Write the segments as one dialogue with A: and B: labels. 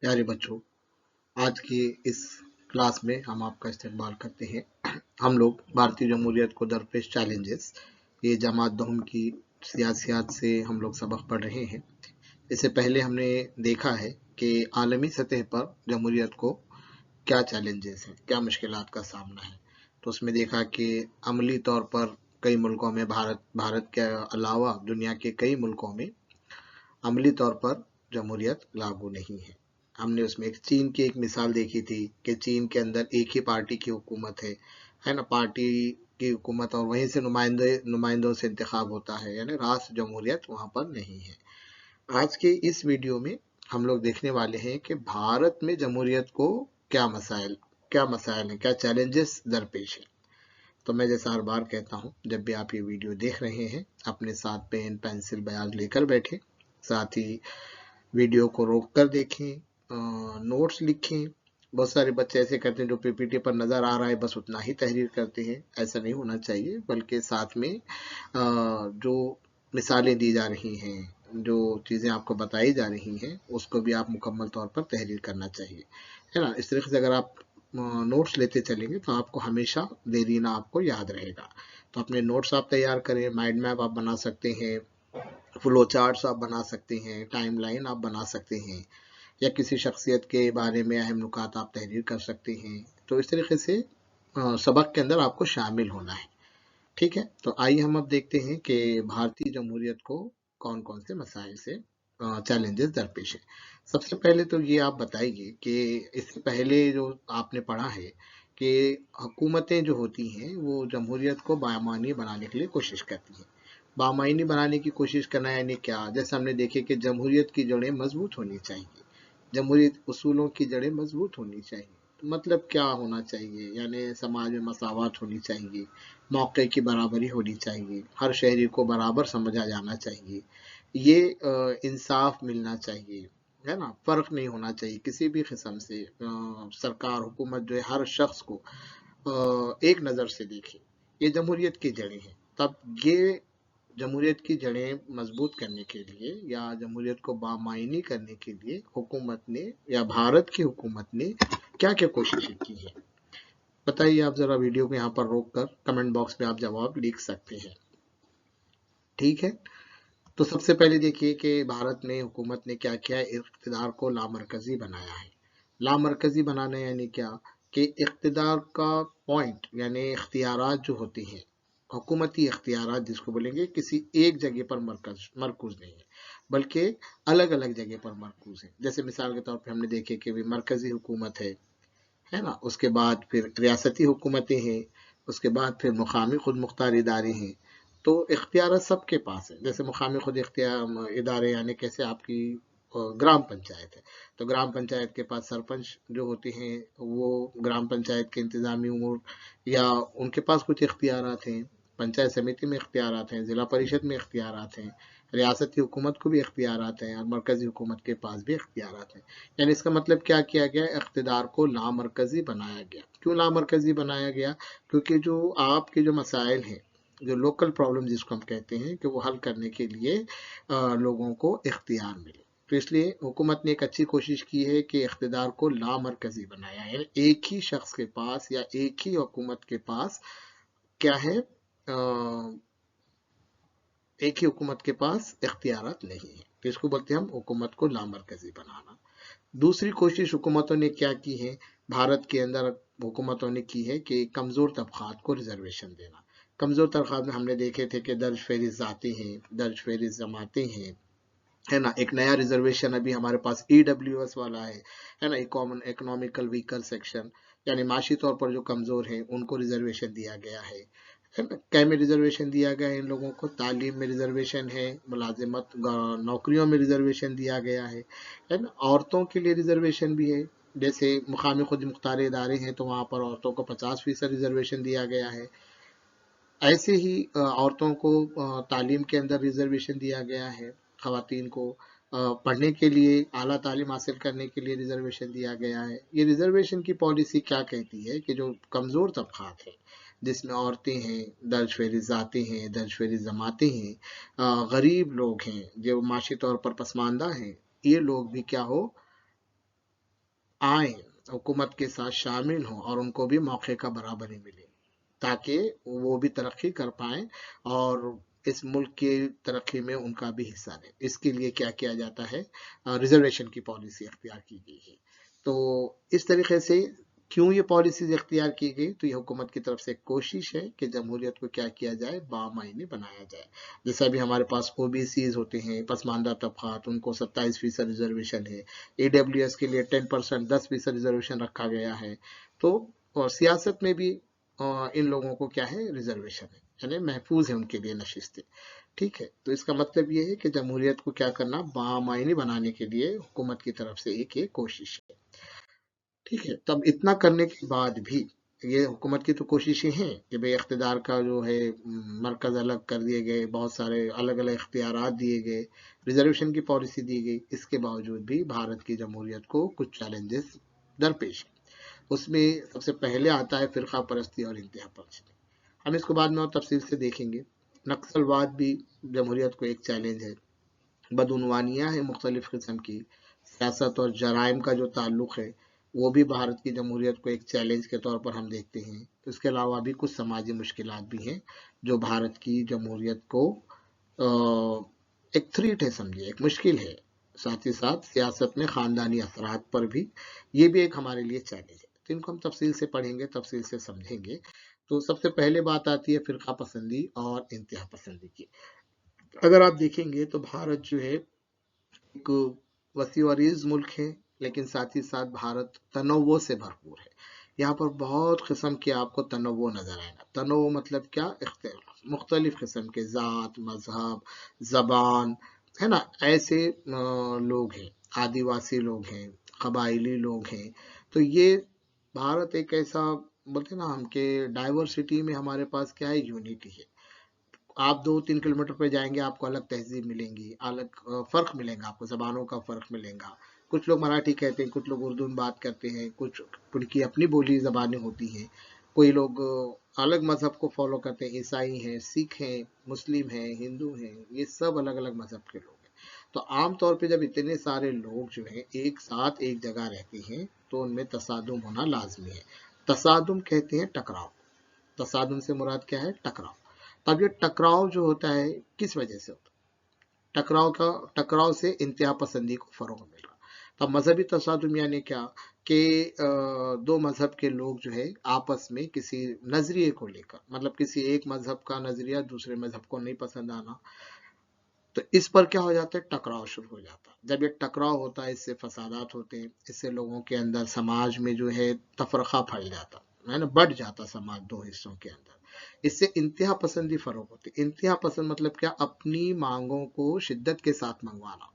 A: प्यारे बच्चों, आज की इस क्लास में हम आपका इस्तकबाल करते हैं। हम लोग भारतीय जमहूरियत को दरपेश चैलेंजेस, ये जमात दहम की सियासियात से हम लोग सबक पढ़ रहे हैं। इससे पहले हमने देखा है कि आलमी सतह पर जमहूरियत को क्या चैलेंजेस हैं, क्या मुश्किलात का सामना है। तो उसमें देखा कि अमली तौर पर कई मुल्कों में, भारत के अलावा दुनिया के कई मुल्कों में अमली तौर पर जमहूरियत लागू नहीं है। हमने उसमें एक चीन की एक मिसाल देखी थी कि चीन के अंदर एक ही पार्टी की हुकूमत है ना, पार्टी की हुकूमत और वहीं से नुमाइंदों से इंतखाब होता है, यानी राष्ट्र जमहूरियत वहां पर नहीं है। आज के इस वीडियो में हम लोग देखने वाले हैं कि भारत में जमहूरियत को क्या मसाइल हैं, क्या चैलेंजेस दरपेश है। तो मैं जैसा हर बार कहता हूँ, जब भी आप ये वीडियो देख रहे हैं अपने साथ पेन पेंसिल बयान लेकर बैठे, साथ ही वीडियो को रोक कर देखें, नोट्स लिखें। बहुत सारे बच्चे ऐसे करते हैं जो पीपीटी पर नज़र आ रहा है बस उतना ही तहरीर करते हैं। ऐसा नहीं होना चाहिए, बल्कि साथ में जो मिसालें दी जा रही हैं, जो चीज़ें आपको बताई जा रही हैं, उसको भी आप मुकम्मल तौर पर तहरीर करना चाहिए, है ना। इस तरीके से अगर आप नोट्स लेते चलेंगे तो आपको हमेशा देरीना आपको याद रहेगा। तो अपने नोट्स आप तैयार करें, माइंड मैप आप बना सकते हैं, फ्लो चार्ट्स आप बना सकते हैं, टाइमलाइन आप बना सकते हैं, या किसी शख्सियत के बारे में अहम नुकात आप तहरीर कर सकते हैं। तो इस तरीके से सबक के अंदर आपको शामिल होना है। ठीक है, तो आइए हम अब देखते हैं कि भारतीय जमहूरियत को कौन कौन से मसाइल से चैलेंजेस दरपेश है। सबसे पहले तो ये आप बताइए कि इससे पहले जो आपने पढ़ा है कि हुकूमतें जो होती हैं वो जमहूरियत को बामानी बनाने के लिए कोशिश करती हैं। बामानी बनाने की कोशिश करना यानी क्या? जैसे हमने देखे कि जमहूरियत की जड़ें मजबूत होनी चाहिए, जमहूरियत उसूलों की जड़ें मजबूत होनी चाहिए। तो मतलब क्या होना चाहिए? यानी समाज में मसावत होनी चाहिए, मौके की बराबरी होनी चाहिए, हर शहरी को बराबर समझा जाना चाहिए, ये इंसाफ मिलना चाहिए, है ना। फ़र्क नहीं होना चाहिए किसी भी किस्म से। सरकार हुकूमत जो है हर शख्स को एक नज़र से देखे। ये जमहूरियत की जड़ें हैं। तब ये जमहूरियत की जड़ें मजबूत करने के लिए या जमहूरियत को बामायनी करने के लिए हुकूमत ने या भारत की हुकूमत ने क्या क्या कोशिशें की हैं, बताइए। आप जरा वीडियो को यहाँ पर रोक कर कमेंट बॉक्स में आप जवाब लिख सकते हैं। ठीक है, तो सबसे पहले देखिए कि भारत में हुकूमत ने क्या किया, इक़्तिदार को लामरकजी बनाया है। लामरकजी बनाना यानी क्या कि इक़्तिदार का पॉइंट यानी इख्तियारात जो होते हैं, हुकूमती इख्तियारात जिसको बोलेंगे, किसी एक जगह पर मरकूज नहीं है, बल्कि अलग अलग जगह पर मरकूज है। जैसे मिसाल के तौर पर हमने देखे कि भी मरकजी हुकूमत है ना, उसके बाद फिर रियासती हुकूमतें हैं, उसके बाद फिर मुकामी खुद मुख्तार इदारे हैं। तो इख्तियार सबके पास है। जैसे मुकामी खुद इख्तियार इदारे यानी कैसे आपकी ग्राम पंचायत है, तो ग्राम पंचायत के पास सरपंच जो होते हैं वो ग्राम पंचायत के इंतजामी उमूर या उनके पास कुछ इख्तियारात हैं, पंचायत समिति में इख्तियारात हैं, ज़िला परिषद में इख्तियारात हैं, रियासती हुकूमत को भी इख्तियारात हैं और मरकज़ी हुकूमत के पास भी इख्तियारात हैं। यानी इसका मतलब क्या किया गया, इख्तिदार को लामरकजी बनाया गया। क्यों लामरकजी बनाया गया? क्योंकि जो आपके जो मसाइल हैं, जो लोकल प्रॉब्लम जिसको हम कहते हैं, कि वो हल करने के लिए लोगों को इख्तियार मिले। तो इसलिए हुकूमत ने एक अच्छी कोशिश की है कि इख्तिदार को लामरकजी बनाया है, एक ही शख्स के पास या एक ही हुकूमत के पास क्या है, एक ही हुकूमत के पास इख्तियारात नहीं है। तो इसको बोलते हैं हम हुकूमत को लामरकजी बनाना। दूसरी कोशिश हुकूमतों ने क्या की है, भारत के अंदर हुकूमतों ने की है कि कमज़ोर तबक़ात को रिजर्वेशन देना। कमज़ोर तबक़ात में हमने देखे थे कि दर्ज फहरिस्त ज़ातें हैं, दर्ज फहरिस्त जमातें हैं, है ना। एक नया रिजर्वेशन अभी हमारे पास EWS वाला है ना, कॉमन इकोनॉमिकल व्हीकल सेक्शन, यानी माशी तौर पर जो कमज़ोर हैं उनको रिजर्वेशन दिया गया है ना। कै में रिजर्वेशन दिया गया है इन लोगों को? तालीम में रिजर्वेशन है, मुलाजिमत नौकरियों में रिजर्वेशन दिया गया है ना। औरतों के लिए रिजर्वेशन भी है, जैसे मुकामी खुद मुख्तार इदारे हैं तो वहाँ पर औरतों को 50% रिजर्वेशन दिया गया है। ऐसे ही औरतों को तालीम के अंदर रिजर्वेशन दिया गया है, खवातीन को पढ़ने के लिए, आला तालीम हासिल करने के लिए रिजर्वेशन दिया गया है। ये रिजर्वेशन की पॉलिसी क्या कहती है कि जो कमज़ोर तबक़ात हैं, जिसमें औरतें हैं, दर्ज फहरिस्त ज़ातें हैं, दर्ज फहरिस्त जमातें हैं, गरीब लोग हैं, जो माशी तौर पर पसमानदा हैं, ये लोग भी क्या हो, आए, हुकूमत के साथ शामिल हों और उनको भी मौके का बराबरी मिले, ताकि वो भी तरक्की कर पाएं और इस मुल्क की तरक्की में उनका भी हिस्सा लें। इसके लिए क्या किया जाता है, रिजर्वेशन की पॉलिसी अख्तियार की गई है। तो इस तरीके से क्यों ये पॉलिसीज अख्तियार की गई, तो ये हुकूमत की तरफ से एक कोशिश है कि जमहूरियत को क्या किया जाए, बामायने बनाया जाए। जैसे अभी हमारे पास ओबीसीज होते हैं, पसमानदा तबकात, उनको 27% रिजर्वेशन है। AWS के लिए 10%, 10% रिजर्वेशन रखा गया है। तो और सियासत में भी इन लोगों को क्या है, रिजर्वेशन है, यानी महफूज है उनके लिए नशिस्तें। ठीक है, तो इसका मतलब ये है कि जमहूरियत को क्या करना, बामायने बनाने के लिए हुकूमत की तरफ से एक ये कोशिश है। ठीक है, तब इतना करने के बाद भी ये हुकूमत की तो कोशिशें हैं कि भाई इख्तिदार का जो है मरकज अलग कर दिए गए, बहुत सारे अलग अलग इख्तियारात दिए गए, रिजर्वेशन की पॉलिसी दी गई, इसके बावजूद भी भारत की जमहूरियत को कुछ चैलेंजेस दरपेश हैं। उसमें सबसे पहले आता है फिरका परस्ती और इंतहा परस्ती। हम इसको बाद में और तफसील से देखेंगे। नक्सलवाद भी जमहूरियत को एक चैलेंज है। बदउनवानियाँ हैं मुख्तलिफ किस्म की, सियासत और जराइम का जो ताल्लुक है वो भी भारत की जमहूरियत को एक चैलेंज के तौर पर हम देखते हैं। तो इसके अलावा भी कुछ समाजी मुश्किलात भी हैं जो भारत की जमहूरियत को एक थ्रीट है, समझिए एक मुश्किल है। साथ ही साथ सियासत में ख़ानदानी असरात पर भी ये भी एक हमारे लिए चैलेंज है। तो इनको हम तफसील से पढ़ेंगे, तफसील से समझेंगे। तो सबसे पहले बात आती है फ़िरका पसंदी और इंतहा पसंदी की। अगर आप देखेंगे तो भारत जो है एक वसी और अरीज मुल्क है, लेकिन साथ ही साथ भारत तनव्वो से भरपूर है। यहाँ पर बहुत किस्म के आपको तनव्वो नजर आएगा। तनव्वो मतलब क्या, मुख्तलिफ किस्म के ज़ात, मजहब, जबान, है ना, ऐसे लोग हैं, आदिवासी लोग हैं, कबाइली लोग हैं। तो ये भारत एक ऐसा, बोलते हैं ना हम, के डाइवर्सिटी में हमारे पास क्या है, यूनिटी है। आप 2-3 किलोमीटर पे जाएंगे आपको अलग तहजीब मिलेंगी, अलग फ़र्क मिलेगा, आपको ज़बानों का फ़र्क मिलेगा। कुछ लोग मराठी कहते हैं, कुछ लोग उर्दू में बात करते हैं, कुछ उनकी अपनी बोली ज़बानें होती हैं। कोई लोग अलग मज़हब को फॉलो करते हैं, ईसाई हैं, सिख हैं, मुस्लिम हैं, हिंदू हैं, ये सब अलग अलग मज़हब के लोग हैं। तो आम तौर पे जब इतने सारे लोग जो हैं एक साथ एक जगह रहते हैं तो उनमें तसादुम होना लाजमी है। तसादुम कहते हैं टकराव। तसादुम से मुराद क्या है, टकराव। तब ये टकराव जो होता है किस वजह से होता है, टकराव से इंतहा पसंदी को फरोग मिल रहा। तब मजहबी तसादुम यानी क्या, कि दो मजहब के लोग जो है आपस में किसी नजरिए को लेकर, मतलब किसी एक मजहब का नजरिया दूसरे मजहब को नहीं पसंद आना, तो इस पर क्या हो जाता है, टकराव शुरू हो जाता है। जब ये टकराव होता है इससे फसादात होते हैं, इससे लोगों के अंदर समाज में जो है तफरका फैल जाता है ना, बढ़ जाता समाज दो हिस्सों के अंदर। इससे इंतहा पसंदी फरोग होती है। इंतहा पसंद मतलब क्या, अपनी मांगों को शिद्दत के साथ मंगवाना,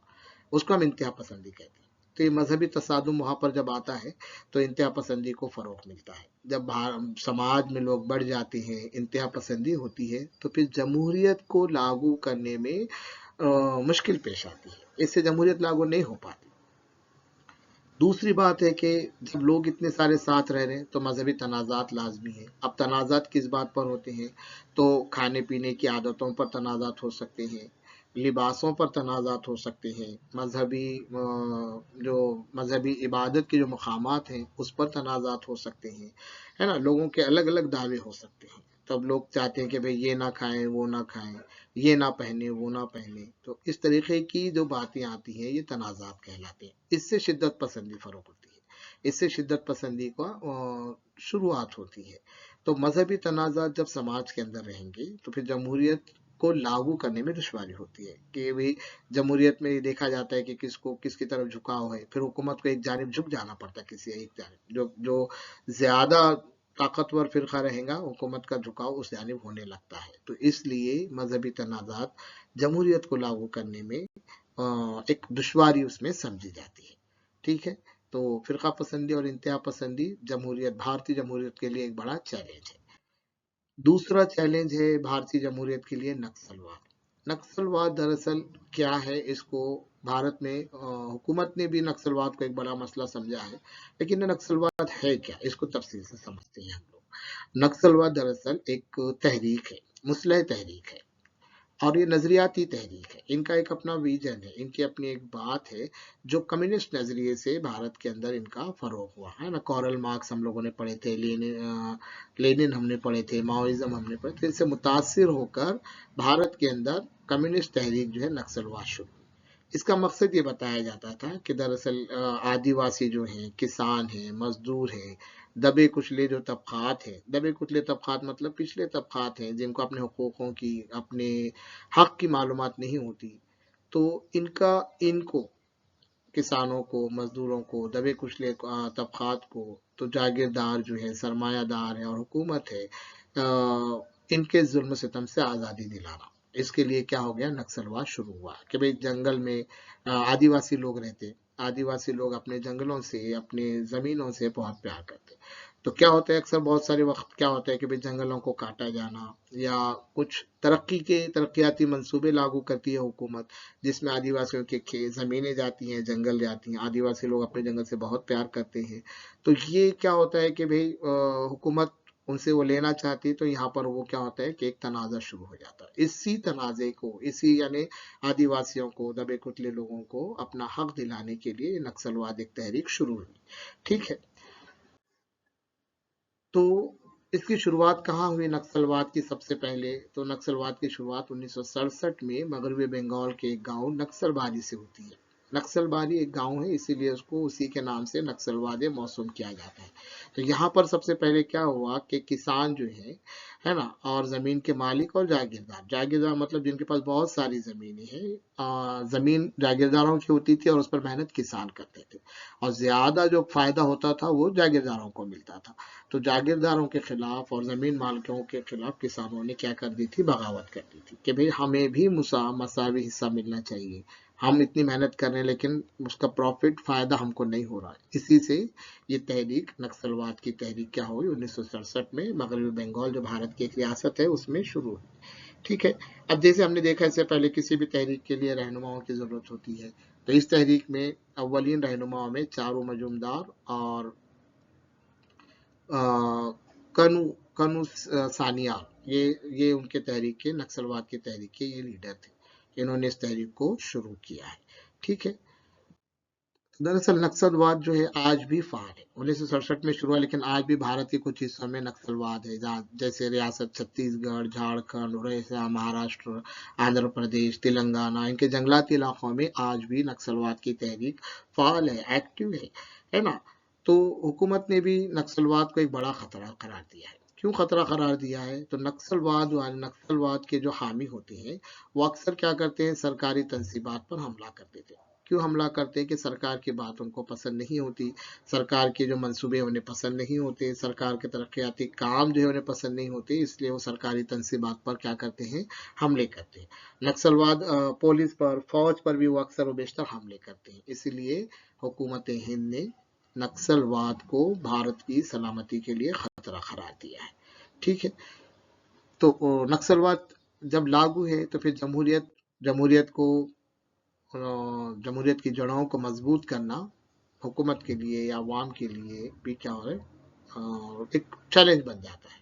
A: उसको हम इंतहा पसंदी कहते हैं। तो ये मजहबी तसादुम वहां पर जब आता है तो इंतहा पसंदी को फरोग मिलता है। जब समाज में लोग बढ़ जाते हैं, इंतहा पसंदी होती है, तो फिर जमहूरियत को लागू करने में मुश्किल पेश आती है, इससे जमहूरियत लागू नहीं हो पाती। दूसरी बात है कि जब लोग इतने सारे साथ रह रहे हैं तो मजहबी तनाज़ात लाजमी है। अब तनाज़ात किस बात पर होते हैं, तो खाने पीने की आदतों पर तनाज़ात हो सकते हैं, लिबासों पर तनाज़ात हो सकते हैं, जो मजहबी इबादत के जो मकामात हैं उस पर तनाज़ात हो सकते हैं, है ना। लोगों के अलग अलग दावे हो सकते हैं। तब लोग चाहते हैं कि भाई ये ना खाएं, वो ना खाएं, ये ना पहने, वो ना पहने। तो इस तरीके की जो बातें आती हैं ये तनाज़ात कहलाते हैं। इससे शिद्दत पसंदी फरोग होती है, इससे शिद्दत पसंदी का शुरुआत होती है। तो मजहबी तनाज़ात जब समाज के अंदर रहेंगे तो फिर जमहूरियत को लागू करने में दुश्वारी होती है कि भाई जमहूरियत में देखा जाता है कि किसको किसकी तरफ झुकाव है, फिर हुकूमत को एक जानिब झुक जाना पड़ता है, किसी एक जानिब, जो जो ज्यादा ताकतवर फिरका रहेगा हुकूमत का झुकाव उस जानिब होने लगता है। तो इसलिए मजहबी तनाज़ात जमहूरियत को लागू करने में एक दुश्वारी उसमें समझी जाती है। ठीक है, तो फिरका पसंदी और इंतहा पसंदी जमहूरियत, भारतीय जमहूरियत के लिए एक बड़ा चैलेंज है। दूसरा चैलेंज है भारतीय जमहूरियत के लिए नक्सलवाद। नक्सलवाद दरअसल क्या है, इसको भारत में हुकूमत ने भी नक्सलवाद को एक बड़ा मसला समझा है, लेकिन ये नक्सलवाद है क्या, इसको तफसील से समझते हैं हम लोग। नक्सलवाद दरअसल एक तहरीक है, मुस्लिह तहरीक है। और ये नजरियाती तहरीक है, इनका एक अपना विजन है, इनकी अपनी एक बात है जो कम्युनिस्ट नजरिए से भारत के अंदर इनका फरोग हुआ है ना। कॉरल मार्क्स हम लोगों ने पढ़े थे, लेनिन हमने पढ़े थे, माओइज्म हमने पढ़े थे, इससे मुतासिर होकर भारत के अंदर कम्युनिस्ट तहरीक जो है नक्सलवाद शुरू। इसका मकसद ये बताया जाता था कि दरअसल आदिवासी जो हैं, किसान हैं, मजदूर हैं, दबे कुचले जो तबकात हैं, दबे कुचले तबकात मतलब पिछले तबकात हैं जिनको अपने हुकूकों की, अपने हक की मालूमात नहीं होती, तो इनको किसानों को, मजदूरों को, दबे कुचले तबकात को, तो जागीरदार जो है, सरमायादार है और हुकूमत है, इनके जुल्म सितम से आज़ादी दिलाना। इसके लिए क्या हो गया, नक्सलवाद शुरू हुआ कि भाई जंगल में आदिवासी लोग रहते, आदिवासी लोग अपने जंगलों से, अपने ज़मीनों से बहुत प्यार करते। तो क्या होता है, अक्सर बहुत सारे वक्त क्या होता है कि भाई जंगलों को काटा जाना, या कुछ तरक्याती मंसूबे लागू करती है हुकूमत, जिसमें आदिवासियों के ज़मीनें जाती हैं, जंगल जाती हैं, आदिवासी लोग अपने जंगल से बहुत प्यार करते हैं। तो ये क्या होता है कि भाई हुकूमत उनसे वो लेना चाहती है, तो यहाँ पर वो क्या होता है कि एक तनाज़ा शुरू हो जाता है। इसी तनाज़े को, इसी यानी आदिवासियों को, दबे कुचले लोगों को अपना हक दिलाने के लिए नक्सलवाद एक तहरीक शुरू हुई। ठीक है, तो इसकी शुरुआत कहाँ हुई नक्सलवाद की? सबसे पहले तो नक्सलवाद की शुरुआत 1967 में मगरबी बंगाल के एक गांव नक्सलबारी से होती है। नक्सलबारी एक गांव है, इसीलिए उसको उसी के नाम से नक्सलवाद मौसूम किया जाता है। तो यहाँ पर सबसे पहले क्या हुआ कि किसान जो है ना, और जमीन के मालिक और जागीरदार, जागीरदार मतलब जिनके पास बहुत सारी जमीनें हैं, जमीन जागीरदारों की होती थी और उस पर मेहनत किसान करते थे, और ज्यादा जो फायदा होता था वो जागीरदारों को मिलता था। तो जागीरदारों के खिलाफ और जमीन मालिकों के खिलाफ किसानों ने क्या कर दी थी, बगावत कर दी थी कि भाई हमें भी मसावी हिस्सा मिलना चाहिए, हम इतनी मेहनत कर रहे हैं लेकिन उसका प्रॉफिट फायदा हमको नहीं हो रहा है। इसी से ये तहरीक, नक्सलवाद की तहरीक क्या हुई 1967 में मगरबी बंगाल जो भारत की एक रियासत है उसमें शुरू हुई। ठीक है, अब जैसे हमने देखा इससे पहले किसी भी तहरीक के लिए रहनुमाओं की जरूरत होती है, तो इस तहरीक में अव्वलीन रहनुमाओं में चारू मजूमदार और कनु कनु सानियाल, ये उनके तहरीक के, नक्सलवाद की तहरीक के ये लीडर थे। इन्होंने इस तहरीक को शुरू किया है। ठीक है, दरअसल नक्सलवाद जो है आज भी फार है। 1967 में शुरू हुआ लेकिन आज भी भारत के कुछ हिस्सों में नक्सलवाद है, जहाँ जैसे रियासत छत्तीसगढ़, झारखंड, उड़ीसा, महाराष्ट्र, आंध्र प्रदेश, तेलंगाना, इनके जंगलाती इलाकों में आज भी नक्सलवाद की तहरीक फाल है, एक्टिव है ना। तो हुकूमत ने भी नक्सलवाद को एक बड़ा खतरा करार दिया है। क्यों खतरा करार दिया है? तो नक्सलवाद के जो हामी होते हैं वो अक्सर क्या करते हैं, सरकारी तंसीबात पर हमला कर देते हैं। क्यों हमला करते हैं? कि सरकार की बात उनको पसंद नहीं होती, सरकार के जो मंसूबे उन्हें पसंद नहीं होते, सरकार के तरक्याती काम जो है उन्हें पसंद नहीं होते, इसलिए वो सरकारी तंसीबात पर क्या करते हैं, हमले करते हैं। नक्सलवाद पुलिस पर, फौज पर भी वो अक्सर व बेशतर हमले करते हैं। इसीलिए हुकूमत हिंद ने नक्सलवाद को भारत की सलामती के लिए खतरा करार दिया है। ठीक है, तो नक्सलवाद जब लागू है तो फिर जमहूरियत को, जमहूरियत की जड़ों को मजबूत करना हुकूमत के लिए या अवाम के लिए भी क्या है, एक चैलेंज बन जाता है।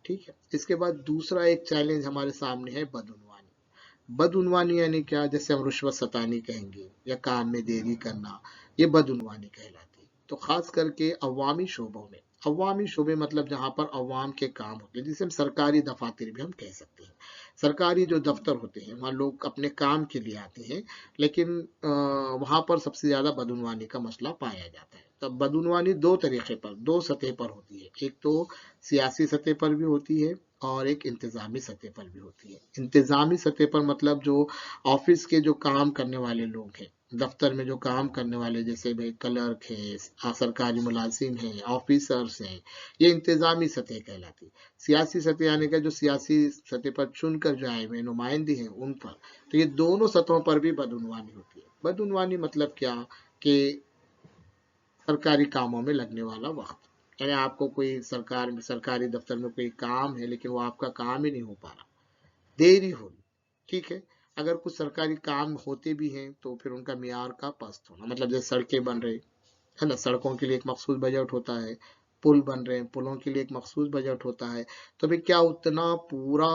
A: ठीक है, इसके बाद दूसरा एक चैलेंज हमारे सामने है बदउनवानी। बदउनवानी यानी क्या? जैसे हम रुश्वत सतानी कहेंगे या काम में देरी करना, ये बदउनवानी कहलाती है। तो खास करके अवामी शोबों में, अवामी शोबे मतलब जहाँ पर अवाम के काम होते हैं, जिसे हम सरकारी दफातर भी हम कह सकते हैं। सरकारी जो दफ्तर होते हैं वहाँ लोग अपने काम के लिए आते हैं, लेकिन वहाँ पर सबसे ज़्यादा बदउनवानी का मसला पाया जाता है। तब बदउनवानी दो तरीके पर, दो सतह पर होती है। एक तो सियासी सतह पर भी होती है और एक इंतज़ामी सतह पर भी होती है। इंतज़ामी सतह पर मतलब जो ऑफिस के जो काम करने वाले लोग हैं, दफ्तर में जो काम करने वाले, जैसे भाई क्लर्क है, सरकारी मुलाजिम हैं, ऑफिसर्स हैं, ये इंतज़ामी सतह कहलाती है। सियासी सतह यानी कि जो सियासी सतह पर चुनकर जो आए हुए नुमाइंदे हैं उन पर, तो ये दोनों सतहों पर भी बदउनवानी होती है। बदउनवानी मतलब क्या कि सरकारी कामों में लगने वाला वक्त, यानी आपको कोई सरकारी दफ्तर में कोई काम है लेकिन वो आपका काम ही नहीं हो पा रहा, देरी हो रही। ठीक है, अगर कुछ सरकारी काम होते भी हैं तो फिर उनका मियार का पस्त होना, मतलब जैसे सड़कें बन रही है ना, सड़कों के लिए एक मखसूस बजट होता है, पुल बन रहे हैं, पुलों के लिए एक मखसूस बजट होता है, तो भाई क्या उतना पूरा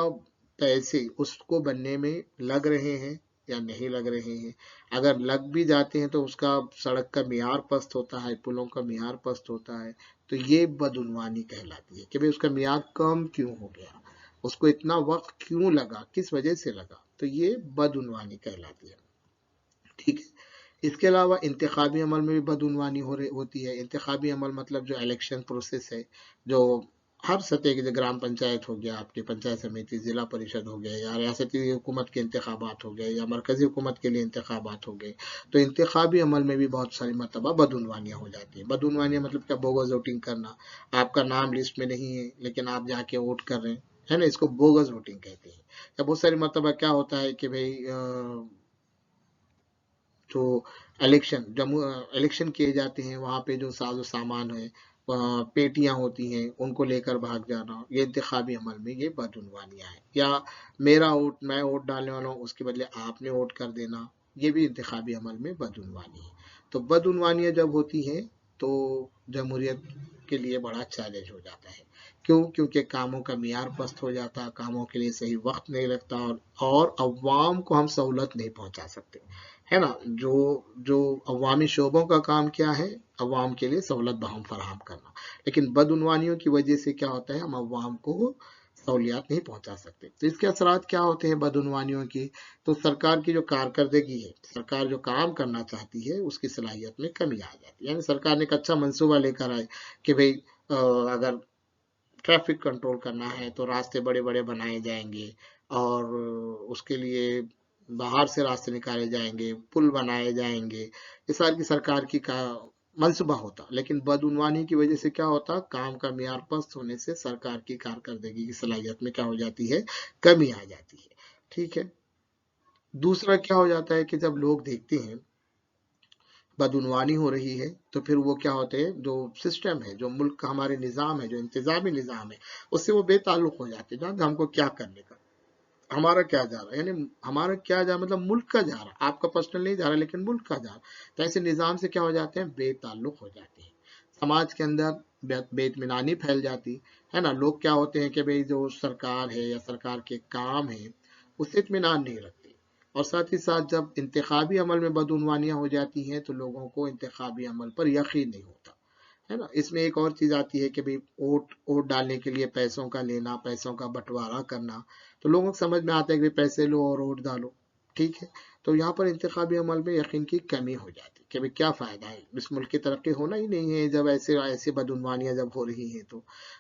A: पैसे उसको बनने में लग रहे हैं या नहीं लग रहे हैं। अगर लग भी जाते हैं तो उसका सड़क का मियार पस्त होता है, पुलों का मियार पस्त होता है, तो ये बदउनवानी कहलाती है कि भाई उसका मियार कम क्यों हो गया, उसको इतना वक्त क्यों लगा, किस वजह से लगा, तो ये बदउनवानी कहलाती है। ठीक है। इसके अलावा इंतखाबी अमल में भी बदउनवानी होती है। इंतखाबी अमल मतलब जो इलेक्शन प्रोसेस है, जो हर सतह के, जो ग्राम पंचायत हो गया, आपकी पंचायत समिति, जिला परिषद हो गए, या रियासती हुकूमत के इंतखाबात हो गए, या मरकजी हुकूमत के लिए इंतखाबात हो गए, तो इंतखाबी अमल में भी बहुत सारी मरतबा बदउनवानियाँ हो जाती है। बदउनवानियाँ मतलब क्या, बोगस वोटिंग करना, आपका नाम लिस्ट में नहीं है लेकिन आप जाके वोट कर रहे हैं, है ना, इसको बोगस वोटिंग कहते हैं। या बहुत सारी मरतबा क्या होता है कि भाई जो इलेक्शन किए जाते हैं वहाँ पे जो साजो सामान है, पेटियां होती हैं, उनको लेकर भाग जाना, ये इंतखाबी अमल में ये बदउनवानियाँ हैं। या मेरा वोट, मैं वोट डालने वाला हूँ, उसके बदले आपने वोट कर देना, ये भी इंतखाबी अमल में बदउनवानी है। तो बदउनवानियाँ जब होती हैं तो जमहूरियत के लिए बड़ा चैलेंज हो जाता है। क्यों? क्योंकि कामों का मियार पस्त हो जाता, कामों के लिए सही वक्त नहीं लगता, और अवाम को हम सहूलत नहीं पहुंचा सकते, है ना। जो जो अवामी शोबों का काम क्या है, अवाम के लिए सहूलत बहम फराहम करना, लेकिन बदउनवानियों की वजह से क्या होता है, हम अवाम को सहूलियात नहीं पहुंचा सकते। तो इसके असरात क्या होते हैं बदउनवानियों की, तो सरकार की जो कारकर्दगी है, सरकार जो काम करना चाहती है उसकी सलाहियत में कमी आ जाती है। यानी सरकार ने एक अच्छा मंसूबा लेकर आए कि भाई अगर ट्रैफिक कंट्रोल करना है तो रास्ते बड़े बड़े बनाए जाएंगे, और उसके लिए बाहर से रास्ते निकाले जाएंगे, पुल बनाए जाएंगे, ये सारी की सरकार की का मंसूबा होता। लेकिन बदउनवानी की वजह से क्या होता, काम का मियार पस्त होने से सरकार की कारकर्दगी की सलाहियत में क्या हो जाती है, कमी आ जाती है। ठीक है। दूसरा क्या हो जाता है कि जब लोग देखते हैं बदउनवानी हो रही है तो फिर वो क्या होते हैं, जो सिस्टम है, जो मुल्क का हमारे निज़ाम है, जो इंतजामी निज़ाम है, उससे वो बेताल्लुक हो जाते हैं। जहाँ हमको क्या करने का, हमारा क्या जा रहा है, यानी हमारा क्या जा रहा, मतलब मुल्क का जा रहा, आपका पर्सनल नहीं जा रहा लेकिन मुल्क का जा रहा, तो ऐसे निज़ाम से क्या हो जाते हैं, बेताल्लुक हो जाते हैं। समाज के अंदर बेइत्मीनानी फैल जाती है ना। लोग क्या होते हैं कि भाई जो सरकार है या सरकार के काम है उससे इत्मीनान नहीं रखते, और साथ ही साथ जब इंतखाबी अमल में बदउनवानियाँ हो जाती हैं तो लोगों को इंतखाबी अमल पर यकीन नहीं होता, है ना। इसमें एक और चीज आती है कि भाई वोट वोट डालने के लिए पैसों का लेना, पैसों का बंटवारा करना, तो लोगों को समझ में आता है कि भाई पैसे लो और वोट डालो। ठीक है। तो यहाँ पर इंतखाबी अमल में यकीन की कमी हो जाती है कि भाई क्या फायदा है, इस मुल्क की तरक्की होना ही नहीं है जब ऐसे ऐसे बदउनवानियां जब हो रही हैं,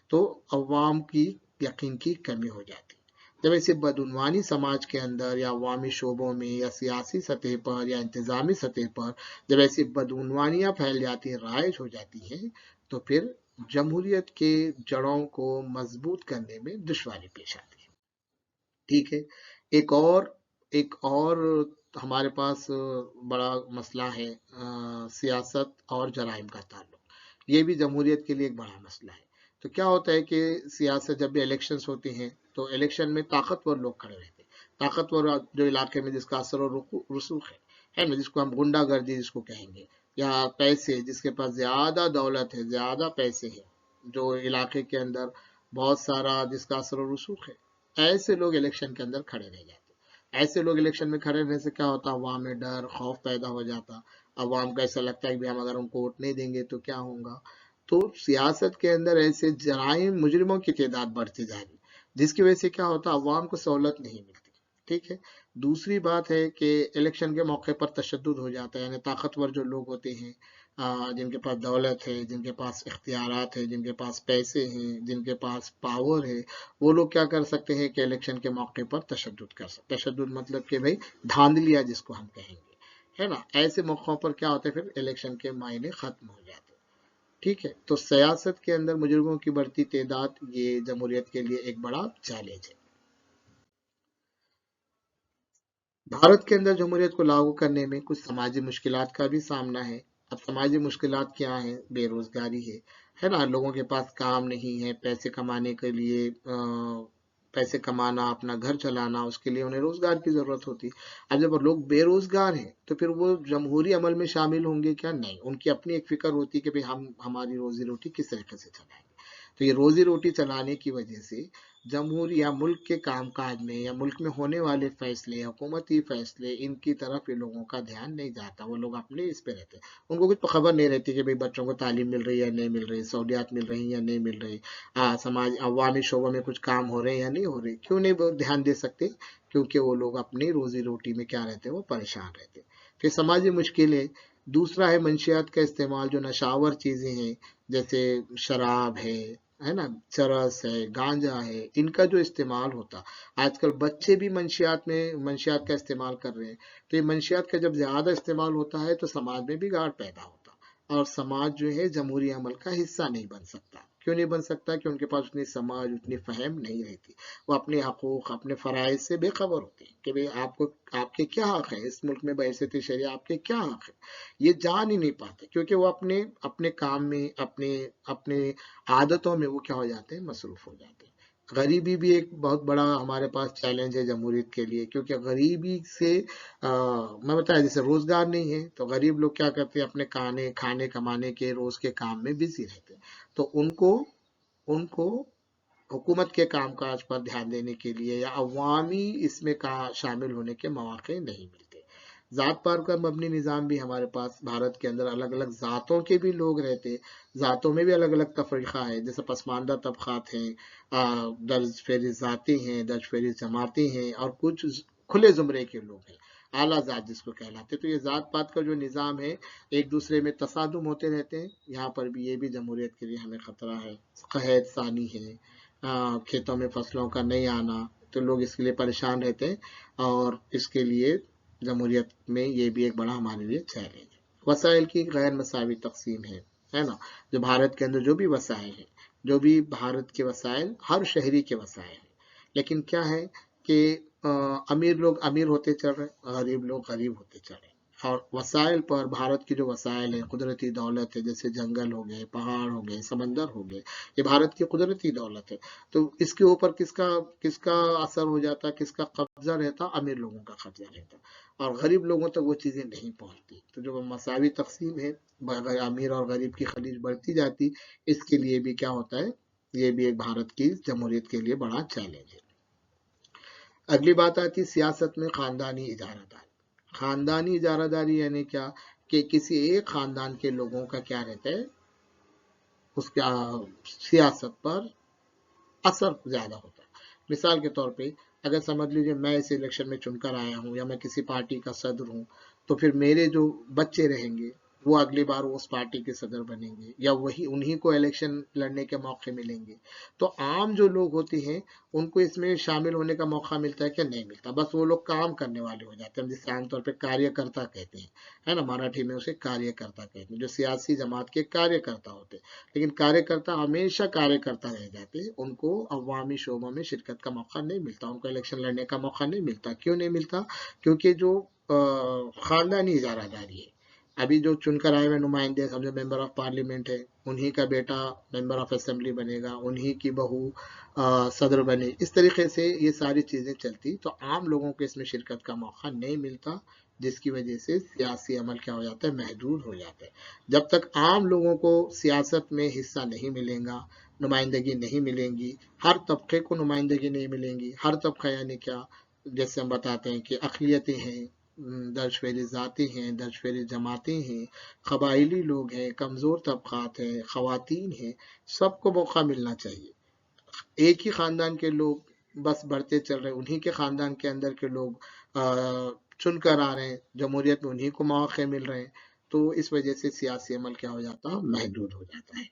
A: तो अवाम की यकीन की कमी हो जाती है। जब ऐसे बदउनवानी समाज के अंदर या अवामी शोबों में या सियासी सतह पर या इंतजामी सतह पर जब ऐसी बदउनवानियां फैल जाती हैं, राइज हो जाती हैं, तो फिर जमहूरियत के जड़ों को मजबूत करने में दुश्वारी पेश आती है। ठीक है। एक और हमारे पास बड़ा मसला है, सियासत और जराइम का ताल्लुक। ये भी जमहूरियत के लिए एक बड़ा मसला है। तो क्या होता है कि सियासत, जब भी इलेक्शंस होते हैं तो इलेक्शन में ताकतवर लोग खड़े रहते हैं, ताकतवर जो इलाके में जिसका असर और रसूख है ना, जिसको हम गुंडागर्दी जिसको कहेंगे, या पैसे, जिसके पास ज्यादा दौलत है, ज्यादा पैसे है, जो इलाके के अंदर बहुत सारा जिसका असर और रसूख है, ऐसे लोग इलेक्शन के अंदर खड़े रह जाते। ऐसे लोग इलेक्शन में खड़े रहने से क्या होता, अवाम में डर खौफ पैदा हो जाता, अवाम को ऐसा लगता है कि हम अगर उनको वोट नहीं देंगे तो क्या होगा। तो सियासत के अंदर ऐसे जराइम मुजरिमों की तादाद बढ़ती जा रही, जिसकी वजह से क्या होता, अवाम को सहूलत नहीं मिलती। ठीक है। दूसरी बात है कि इलेक्शन के मौके पर तशद्दुद हो जाता है, यानी ताकतवर जो लोग होते हैं, जिनके पास दौलत है, जिनके पास इख्तियारात है, जिनके पास पैसे हैं, जिनके पास पावर है, वो लोग क्या कर सकते हैं कि इलेक्शन के मौके पर तशद्दुद कर सकते। तशद्दुद मतलब कि भाई धांधलिया जिसको हम कहेंगे, है ना। ऐसे मौक़ों पर क्या होता है, फिर इलेक्शन के मायने खत्म हो जाते हैं। ठीक है। तो सियासत के अंदर मुजरिमों की बढ़ती तादाद ये जमहूरियत के लिए एक बड़ा चैलेंज है। भारत के अंदर जमहूरियत को लागू करने में कुछ समाजी मुश्किलात का भी सामना है। अब समाजी मुश्किलात क्या है, बेरोजगारी है ना। लोगों के पास काम नहीं है, पैसे कमाने के लिए पैसे कमाना, अपना घर चलाना, उसके लिए उन्हें रोजगार की जरूरत होती है। अब जब लोग बेरोजगार हैं तो फिर वो जमहूरी अमल में शामिल होंगे क्या, नहीं, उनकी अपनी एक फिक्र होती है कि भाई हम हमारी रोजी रोटी किस तरीके से चलाएंगे। तो ये रोजी रोटी चलाने की वजह से जमहूरी या मुल्क के कामकाज में या मुल्क में होने वाले फैसले, हुकूमती फैसले, इनकी तरफ ये लोगों का ध्यान नहीं जाता। वो लोग अपने इस पे रहते हैं, उनको कुछ खबर नहीं रहती कि भाई बच्चों को तालीम मिल रही है या नहीं मिल रही, सहूलियात मिल रही या नहीं मिल रही, समाज अवामी शोबों में कुछ काम हो रहे हैं या नहीं हो रहे। क्यों नहीं वो ध्यान दे सकते? क्योंकि वो लोग अपनी रोजी रोटी में क्या रहते हैं, वो परेशान रहते हैं। फिर समाजी मुश्किलें, दूसरा है मंशियात का इस्तेमाल, जो नशावर चीज़ें हैं जैसे शराब है ना, चरस है, गांजा है, इनका जो इस्तेमाल होता, आजकल बच्चे भी मंशियात का इस्तेमाल कर रहे हैं। तो ये मंशियात का जब ज़्यादा इस्तेमाल होता है तो समाज में बिगाड़ पैदा होता, और समाज जो है जमहूरी अमल का हिस्सा नहीं बन सकता। क्यों नहीं बन सकता? कि उनके पास उतनी समझ, उतनी फहम नहीं रहती। वो अपने हकूक, अपने फ़राइज़ से बेखबर होते हैं कि भाई आपको, आपके क्या हक है इस मुल्क में, बहैसियत शरिया आपके क्या हक है, ये जान ही नहीं पाते, क्योंकि वो अपने अपने काम में, अपने अपने आदतों में वो क्या हो जाते हैं, मसरूफ हो जाते हैं। गरीबी भी एक बहुत बड़ा हमारे पास चैलेंज है जमहूरियत के लिए, क्योंकि गरीबी से मैं बताया जैसे रोजगार नहीं है, तो गरीब लोग क्या करते हैं, अपने खाने कमाने के रोज के काम में बिजी रहते हैं। तो उनको उनको हुकूमत के कामकाज पर ध्यान देने के लिए या अवामी इसमें का शामिल होने के मौके नहीं मिलते। ज़ात पात का मबनी निज़ाम भी हमारे पास भारत के अंदर, अलग अलग ज़ातों के भी लोग रहते, ज़ातों में भी अलग अलग तफरीक़ा है, जैसे पसमानदा तबक़ात हैं, दर्ज फेरिज़ ज़ातें हैं, दर्ज फेरिज़ जमातें हैं, और कुछ खुले ज़ुमरे के लोग हैं, आला ज़ात जिसको कहलाते। तो ये ज़ात पात का जो निज़ाम है, एक दूसरे में तसादुम होते रहते हैं। यहाँ पर भी ये भी जमहूरियत के लिए हमें ख़तरा है। क़हत सानी है, खेतों में फसलों का नहीं आना, तो लोग इसके लिए परेशान रहते हैं, और इसके लिए जमहूरियत में ये भी एक बड़ा हमारे लिए चैलेंज है। वसाइल की गैर मसावी तकसीम है ना, जो भारत के अंदर जो भी वसाइल हैं, जो भी भारत के वसाइल, हर शहरी के वसाइल हैं, लेकिन क्या है कि अमीर लोग अमीर होते चल रहे, गरीब लोग गरीब होते चल रहे। और वसाइल पर, भारत की जो वसाइल है, कुदरती दौलत है, जैसे जंगल हो गए, पहाड़ हो गए, समंदर हो गए, ये भारत की कुदरती दौलत है। तो इसके ऊपर किसका किसका असर हो जाता, किसका कब्जा रहता? अमीर लोगों का कब्जा रहता, और गरीब लोगों तक वो चीज़ें नहीं पहुंचती। तो जो मसावी तकसीम है, अमीर और गरीब की खलीज बढ़ती जाती, इसके लिए भी क्या होता है, ये भी एक भारत की जमहूरियत के लिए बड़ा चैलेंज है। अगली बात आती है सियासत में खानदानी इजारादारी। खानदानी इजारादारी यानी क्या, कि किसी एक खानदान के लोगों का क्या रहता है, उसका सियासत पर असर ज्यादा होता है। मिसाल के तौर पे, अगर समझ लीजिए मैं इस इलेक्शन में चुनकर आया हूँ, या मैं किसी पार्टी का सदर हूँ, तो फिर मेरे जो बच्चे रहेंगे वो अगली बार उस पार्टी के सदर बनेंगे, या वही उन्हीं को इलेक्शन लड़ने के मौके मिलेंगे। तो आम जो लोग होते हैं, उनको इसमें शामिल होने का मौका मिलता है कि नहीं मिलता? बस वो लोग काम करने वाले हो जाते हैं, जिसे आमतौर पर कार्यकर्ता कहते हैं, है ना, मराठी में उसे कार्यकर्ता कहते हैं, जो सियासी जमात के कार्यकर्ता होते हैं। लेकिन कार्यकर्ता हमेशा कार्यकर्ता रह जाते हैं, उनको अवामी शोबों में शिरकत का मौका नहीं मिलता, उनको इलेक्शन लड़ने का मौका नहीं मिलता। क्यों नहीं मिलता? क्योंकि जो खानदानी इजारादारी है, अभी जो चुनकर आए हुए नुमाइंदे, समझो मेंबर ऑफ पार्लियामेंट है, उन्हीं का बेटा मेंबर ऑफ असेंबली बनेगा, उन्हीं की बहू सदर बने, इस तरीके से ये सारी चीज़ें चलती, तो आम लोगों को इसमें शिरकत का मौका नहीं मिलता, जिसकी वजह से सियासी अमल क्या हो जाता है, महदूद हो जाता है। जब तक आम लोगों को सियासत में हिस्सा नहीं मिलेगा, नुमाइंदगी नहीं मिलेंगी, हर तबके को नुमाइंदगी नहीं मिलेंगी, हर तबका यानी क्या, जैसे हम बताते हैं कि अक़लियतें हैं, दर्ज फेरिज़ ज़ातें हैं, दर्ज फेरिज़ जमातें हैं, कबाइली लोग हैं, कमज़ोर तबक़ात हैं, ख़वातीन हैं, सबको मौका मिलना चाहिए। एक ही ख़ानदान के लोग बस बढ़ते चल रहे हैं, उन्हीं के ख़ानदान के अंदर के लोग चुन कर आ रहे हैं, जमहूरियत में उन्हीं को मौके मिल रहे हैं, तो इस वजह से सियासी अमल क्या हो जाता है, महदूद हो जाता है।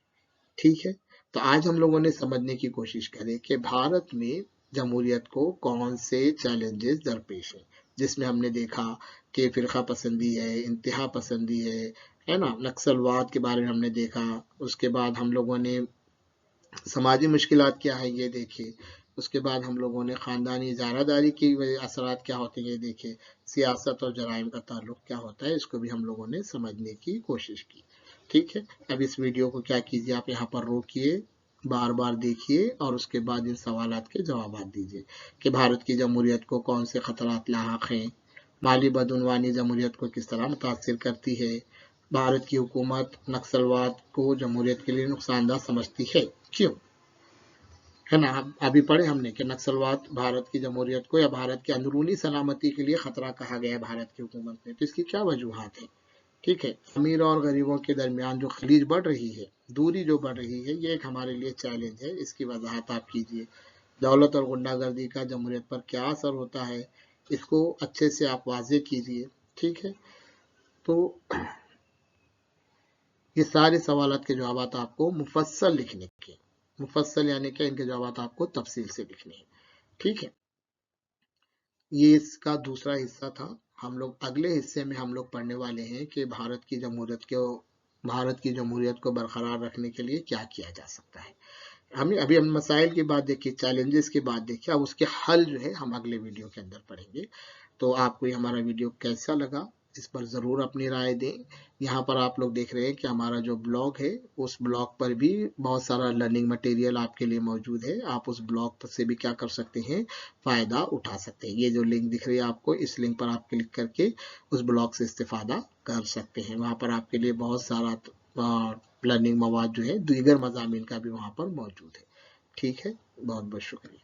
A: ठीक है, तो आज हम लोगों ने समझने की कोशिश करी कि भारत में जमहूरियत को कौन से चैलेंजेस दरपेश हैं, जिसमें हमने देखा कि फ़िरका पसंदी है, इंतहा पसंदी है ना, नक्सलवाद के बारे में हमने देखा, उसके बाद हम लोगों ने समाजी मुश्किलात क्या है ये देखे, उसके बाद हम लोगों ने ख़ानदानी इजारादारी की असरात क्या होते हैं ये देखे, सियासत और जराइम का ताल्लुक क्या होता है, इसको भी हम लोगों ने समझने की कोशिश की। ठीक है, अब इस वीडियो को क्या कीजिए, आप यहाँ पर रोकिए, बार बार देखिए, और उसके बाद इन सवालात के जवाब दीजिए कि भारत की जमहूरियत को कौन से ख़तरात लाहक हैं, माली बदउनवानी जमहूरियत को किस तरह मुतासिर करती है, भारत की हुकूमत नक्सलवाद को जमहूरियत के लिए नुकसानदा समझती है, क्यों? है ना। हम अभी पढ़े हमने कि नक्सलवाद भारत की जमहूरियत को या भारत की अंदरूनी सलामती के लिए खतरा कहा गया है भारत की हुकूमत ने। तो इसकी क्या वजूहात है? ठीक है, अमीर और गरीबों के दरमियान जो खलीज बढ़ रही है, दूरी जो बढ़ रही है, ये एक हमारे लिए चैलेंज है। इसकी वजाहत आप कीजिए। दौलत और गुंडागर्दी का जमहूरियत पर क्या असर होता है, इसको अच्छे से आप वाजे कीजिए। ठीक है, तो ये सारे सवालात के जवाब आपको मुफस्सल लिखने के, मुफस्सल यानी कि इनके जवाब आपको तफसील से लिखने हैं। ठीक है, ये इसका दूसरा हिस्सा था। हम लोग अगले हिस्से में हम लोग पढ़ने वाले हैं कि भारत की जमहूरियत को बरकरार रखने के लिए क्या किया जा सकता है। हम मसाइल की बात देखिए, चैलेंजेस की बात देखिए, अब उसके हल जो है हम अगले वीडियो के अंदर पढ़ेंगे। तो आपको ये हमारा वीडियो कैसा लगा, इस पर ज़रूर अपनी राय दें। यहाँ पर आप लोग देख रहे हैं कि हमारा जो ब्लॉग है, उस ब्लॉग पर भी बहुत सारा लर्निंग मटेरियल आपके लिए मौजूद है। आप उस ब्लॉग से भी क्या कर सकते हैं, फ़ायदा उठा सकते हैं। ये जो लिंक दिख रही है आपको, इस लिंक पर आप क्लिक करके उस ब्लॉग से इस्तेफादा कर सकते हैं। वहाँ पर आपके लिए बहुत सारा लर्निंग मवाद जो है, दीगर मज़ामीन का भी वहाँ पर मौजूद है। ठीक है, बहुत बहुत शुक्रिया।